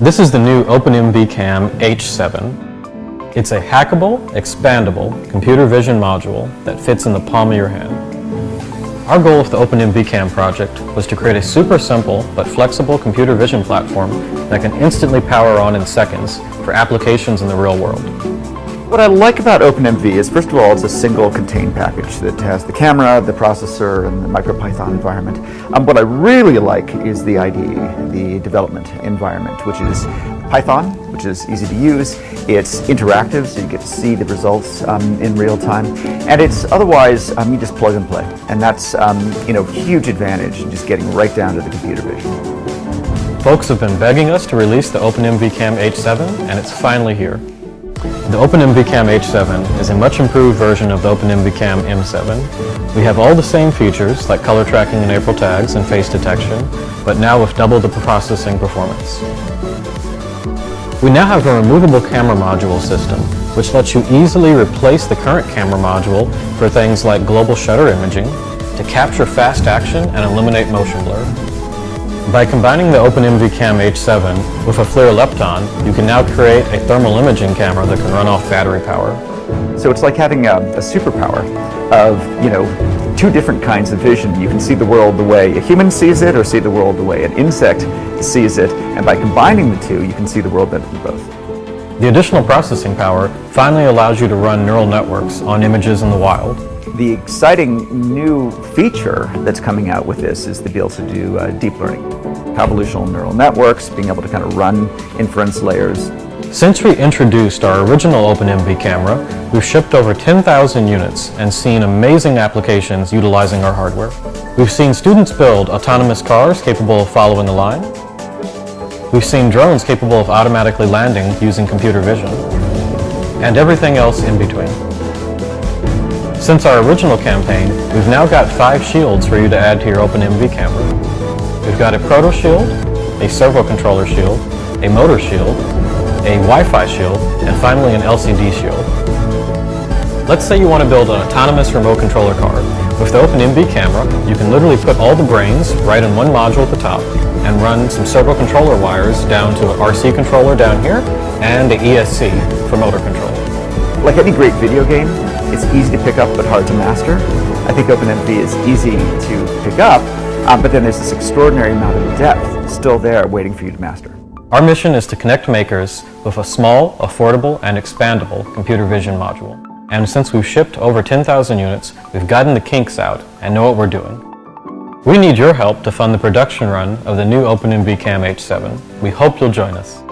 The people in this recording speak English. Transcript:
This is the new OpenMV Cam H7. It's a hackable, expandable computer vision module that fits in the palm of your hand. Our goal with the OpenMV Cam project was to create a super simple but flexible computer vision platform that can instantly power on in seconds for applications in the real world. What I like about OpenMV is, first of all, it's a single contained package that has the camera, the processor, and the MicroPython environment. What I really like is the IDE, the development environment, which is Python, which is easy to use. It's interactive, so you get to see the results in real time. And it's otherwise, you just plug and play. And that's, huge advantage in just getting right down to the computer vision. Folks have been begging us to release the OpenMV Cam H7, and it's finally here. The OpenMV Cam H7 is a much improved version of the OpenMV Cam M7. We have all the same features like color tracking and April tags and face detection, but now with double the processing performance. We now have a removable camera module system, which lets you easily replace the current camera module for things like global shutter imaging, to capture fast action and eliminate motion blur. By combining the OpenMV Cam H7 with a FLIR Lepton, you can now create a thermal imaging camera that can run off battery power. So it's like having a superpower of, two different kinds of vision. You can see the world the way a human sees it, or see the world the way an insect sees it, and by combining the two, you can see the world better than both. The additional processing power finally allows you to run neural networks on images in the wild. The exciting new feature that's coming out with this is to be able to do deep learning, convolutional neural networks, being able to kind of run inference layers. Since we introduced our original OpenMV camera, we've shipped over 10,000 units and seen amazing applications utilizing our hardware. We've seen students build autonomous cars capable of following the line. We've seen drones capable of automatically landing using computer vision, and everything else in between. Since our original campaign, we've now got 5 shields for you to add to your OpenMV camera. We've got a proto shield, a servo controller shield, a motor shield, a Wi-Fi shield, and finally an LCD shield. Let's say you want to build an autonomous remote controller car. With the OpenMV camera, you can literally put all the brains right in one module at the top and run some servo controller wires down to an RC controller down here and an ESC for motor control. Like any great video game, it's easy to pick up but hard to master. I think OpenMV is easy to pick up, but then there's this extraordinary amount of depth still there waiting for you to master. Our mission is to connect makers with a small, affordable, and expandable computer vision module. And since we've shipped over 10,000 units, we've gotten the kinks out and know what we're doing. We need your help to fund the production run of the new OpenMV Cam H7. We hope you'll join us.